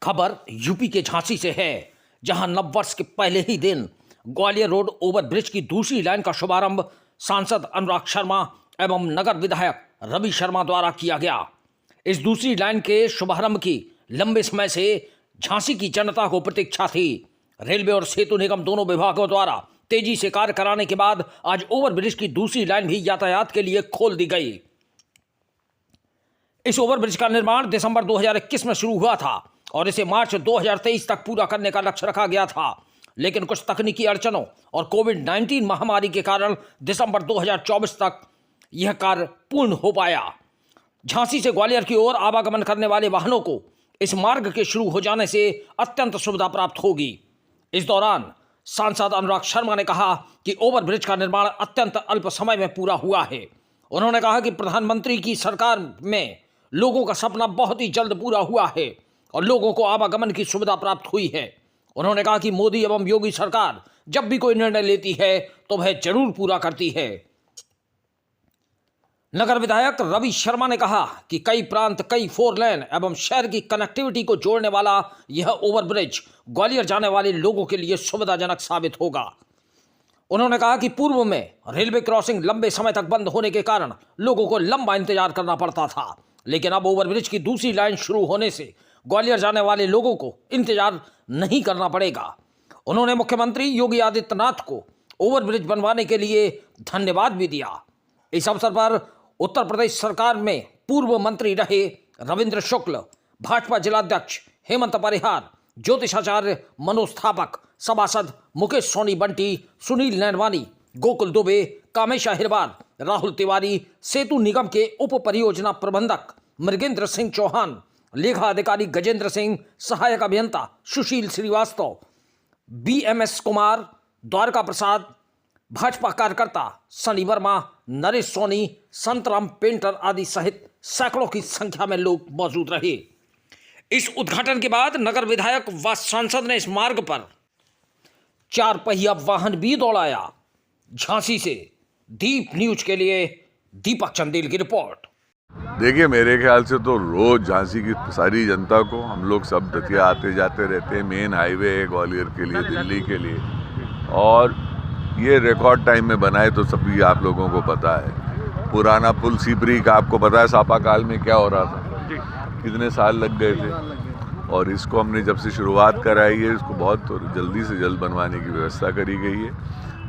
खबर यूपी के झांसी से है, जहां नववर्ष के पहले ही दिन ग्वालियर रोड ओवरब्रिज की दूसरी लाइन का शुभारंभ सांसद अनुराग शर्मा एवं नगर विधायक रवि शर्मा द्वारा किया गया। इस दूसरी लाइन के शुभारंभ की लंबे समय से झांसी की जनता को प्रतीक्षा थी। रेलवे और सेतु निगम दोनों विभागों द्वारा तेजी से कार्य कराने के बाद आज ओवरब्रिज की दूसरी लाइन भी यातायात के लिए खोल दी गई। इस ओवरब्रिज का निर्माण दिसंबर 2021 में शुरू हुआ था और इसे मार्च 2023 तक पूरा करने का लक्ष्य रखा गया था, लेकिन कुछ तकनीकी अड़चनों और कोविड-19 महामारी के कारण दिसंबर 2024 तक यह कार्य पूर्ण हो पाया। झांसी से ग्वालियर की ओर आवागमन करने वाले वाहनों को इस मार्ग के शुरू हो जाने से अत्यंत सुविधा प्राप्त होगी। इस दौरान सांसद अनुराग शर्मा ने कहा कि ओवरब्रिज का निर्माण अत्यंत अल्प समय में पूरा हुआ है। उन्होंने कहा कि प्रधानमंत्री की सरकार में लोगों का सपना बहुत ही जल्द पूरा हुआ है और लोगों को आवागमन की सुविधा प्राप्त हुई है। उन्होंने कहा कि मोदी एवं योगी सरकार जब भी कोई निर्णय लेती है तो वह जरूर पूरा करती है। नगर विधायक रवि शर्मा ने कहा कि कई प्रांत, कई 4 लेन एवं शहर की कनेक्टिविटी को जोड़ने वाला यह ओवरब्रिज ग्वालियर जाने वाले लोगों के लिए सुविधाजनक साबित होगा। उन्होंने कहा कि पूर्व में रेलवे क्रॉसिंग लंबे समय तक बंद होने के कारण लोगों को लंबा इंतजार करना पड़ता था, लेकिन अब ओवरब्रिज की दूसरी लाइन शुरू होने से ग्वालियर जाने वाले लोगों को इंतजार नहीं करना पड़ेगा। उन्होंने मुख्यमंत्री योगी आदित्यनाथ को ओवरब्रिज बनवाने के लिए धन्यवाद भी दिया। इस अवसर पर उत्तर प्रदेश सरकार में पूर्व मंत्री रहे रविंद्र शुक्ल, भाजपा जिलाध्यक्ष हेमंत परिहार, ज्योतिषाचार्य मनोज थापक, सभासद मुकेश सोनी बंटी, सुनील नैनवानी, गोकुल दुबे, कामेश अहिरवार, राहुल तिवारी, सेतु निगम के उप परियोजना प्रबंधक मृगेंद्र सिंह चौहान, लेखा अधिकारी गजेंद्र सिंह, सहायक अभियंता सुशील श्रीवास्तव, BMS कुमार, द्वारका प्रसाद, भाजपा कार्यकर्ता सनी वर्मा, नरेश सोनी, संतराम पेंटर आदि सहित सैकड़ों की संख्या में लोग मौजूद रहे। इस उद्घाटन के बाद नगर विधायक व सांसद ने इस मार्ग पर 4 पहिया वाहन भी दौड़ाया। झांसी से दीप न्यूज के लिए दीपक चंदेल की रिपोर्ट। देखिए, मेरे ख्याल से तो रोज झांसी की सारी जनता को हम लोग सब दतिया आते जाते रहते हैं। मेन हाईवे है ग्वालियर के लिए, दिल्ली के लिए, और ये रिकॉर्ड टाइम में बनाए तो सभी आप लोगों को पता है। पुराना पुल सीपरी का आपको पता है सापा काल में क्या हो रहा था, कितने साल लग गए थे, और इसको हमने जब से शुरुआत कराई है इसको बहुत जल्दी से जल्द बनवाने की व्यवस्था करी गई है।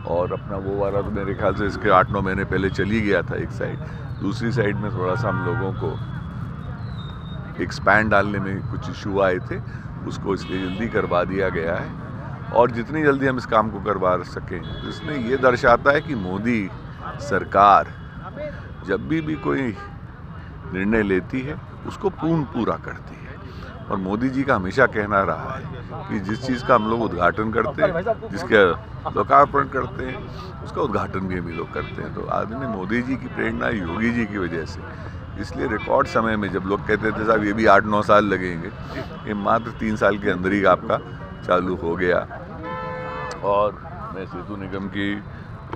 और अपना वो वाला तो मेरे ख्याल से इसके 8-9 महीने पहले चली गया था एक साइड, दूसरी साइड में थोड़ा सा हम लोगों को एक्सपैंड डालने में कुछ इशू आए थे, उसको इसलिए जल्दी करवा दिया गया है। और जितनी जल्दी हम इस काम को करवा सकें, इसमें ये दर्शाता है कि मोदी सरकार जब भी कोई निर्णय लेती है उसको पूरा करती है। और मोदी जी का हमेशा कहना रहा है कि जिस चीज़ का हम लोग उद्घाटन करते हैं, जिसके लोकार्पण करते हैं, उसका उद्घाटन भी हम लोग करते हैं। तो आदरणीय मोदी जी की प्रेरणा योगी जी की वजह से, इसलिए रिकॉर्ड समय में जब लोग कहते थे साहब ये भी 8-9 साल लगेंगे, ये मात्र 3 साल के अंदर ही आपका चालू हो गया। और मैं सेतु निगम की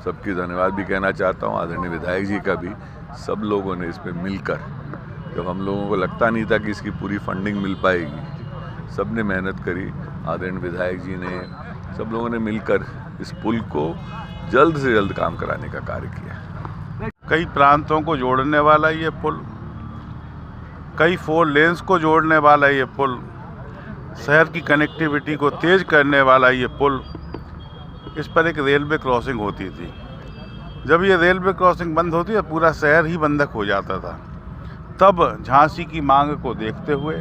सबकी धन्यवाद भी कहना चाहता हूँ, आदरणीय विधायक जी का भी। सब लोगों ने इस पर मिलकर, जब हम लोगों को लगता नहीं था कि इसकी पूरी फंडिंग मिल पाएगी, सब ने मेहनत करी। आदरणीय विधायक जी ने, सब लोगों ने मिलकर इस पुल को जल्द से जल्द काम कराने का कार्य किया। कई प्रांतों को जोड़ने वाला ये पुल, कई 4 लेन्स को जोड़ने वाला ये पुल, शहर की कनेक्टिविटी को तेज करने वाला ये पुल। इस पर एक रेलवे क्रॉसिंग होती थी। जब ये रेलवे क्रॉसिंग बंद होती है पूरा शहर ही बंधक हो जाता था। तब झांसी की मांग को देखते हुए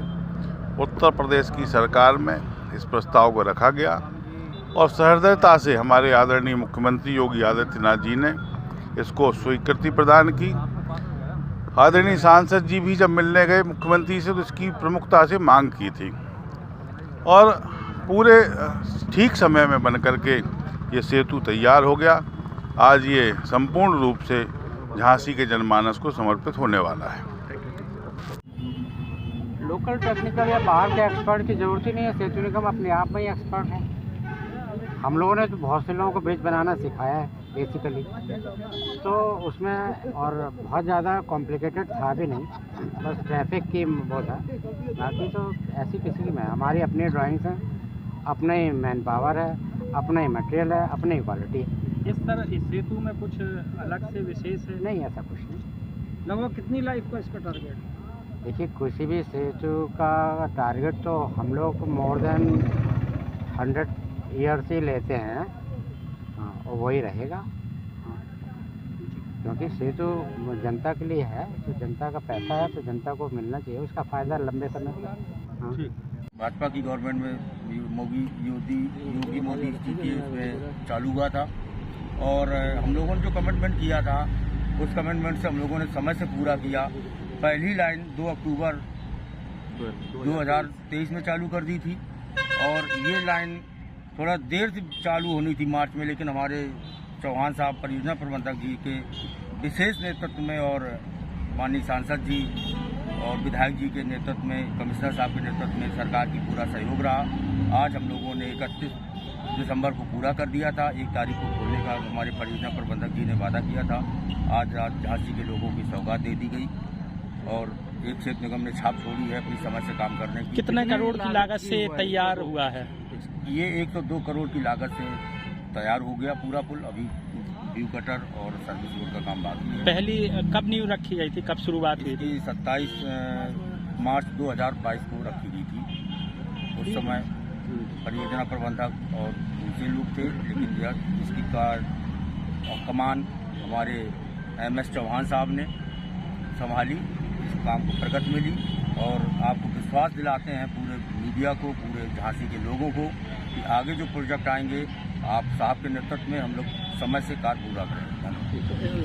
उत्तर प्रदेश की सरकार में इस प्रस्ताव को रखा गया और सहृदयता से हमारे आदरणीय मुख्यमंत्री योगी आदित्यनाथ जी ने इसको स्वीकृति प्रदान की। आदरणीय सांसद जी भी जब मिलने गए मुख्यमंत्री से तो इसकी प्रमुखता से मांग की थी और पूरे ठीक समय में बन करके ये सेतु तैयार हो गया। आज ये संपूर्ण रूप से झांसी के जनमानस को समर्पित होने वाला है। लोकल टेक्निकल या बाहर के एक्सपर्ट की ज़रूरत ही नहीं है, सेतु निगम अपने आप में ही एक्सपर्ट है। हम लोगों ने तो बहुत से लोगों को ब्रिज बनाना सिखाया है। बेसिकली। तो उसमें और बहुत ज़्यादा कॉम्प्लिकेटेड था भी नहीं, बस ट्रैफिक की वो था। बाकी तो ऐसी किसी की मैं, हमारी अपनी ड्राइंग्स हैं, अपना ही मैन पावर है, अपना ही मटेरियल है, अपनी ही क्वालिटी है। इस तरह इस सेतु में कुछ अलग से विशेष है? नहीं, ऐसा कुछ नहीं। लगभग कितनी लाइफ का इसका टारगेट? देखिए, किसी भी सेतु का टारगेट तो हम लोग मोर देन 100 ईयर्स ही लेते हैं। हाँ, और वही रहेगा। हाँ, क्योंकि सेतु जनता के लिए है, तो जनता का पैसा है तो जनता को मिलना चाहिए, उसका फ़ायदा लंबे समय तक। हाँ। भाजपा की गवर्नमेंट में योगी मोदी जी के उसमें चालू हुआ था, और हम लोगों ने जो कमिटमेंट किया था उस कमिटमेंट से हम लोगों ने समय से पूरा किया। पहली लाइन 2 अक्टूबर 2023 में चालू कर दी थी, और ये लाइन थोड़ा देर से चालू होनी थी मार्च में, लेकिन हमारे चौहान साहब परियोजना प्रबंधक जी के विशेष नेतृत्व में और माननीय सांसद जी और विधायक जी के नेतृत्व में, कमिश्नर साहब के नेतृत्व में सरकार की पूरा सहयोग रहा। आज हम लोगों ने 31 दिसंबर को पूरा कर दिया था। 1 तारीख को खोलने का हमारे परियोजना प्रबंधक जी ने वादा किया था। आज झांसी के लोगों की सौगात दे दी गई, और एक क्षेत्र निगम ने छाप छोड़ी है अपनी समय से काम करने की। कितने करोड़ की लागत से तैयार हुआ है? ये 102 करोड़ की लागत से तैयार हो गया पूरा पुल। अभी व्यू कटर और सर्विस रोड का काम बाकी है। पहली कब नींव रखी गई थी, कब शुरुआत हुई थी? 27 मार्च 2022 को रखी गई थी। उस समय परियोजना प्रबंधक और दूसरे लोग थे, लेकिन यह इसकी कमान हमारे MS चौहान साहब ने संभाली। इस काम को प्रगति मिली, और आपको विश्वास दिलाते हैं पूरे मीडिया को, पूरे झांसी के लोगों को, कि आगे जो प्रोजेक्ट आएंगे आप साहब के नेतृत्व में हम लोग समय से कार्य पूरा करेंगे।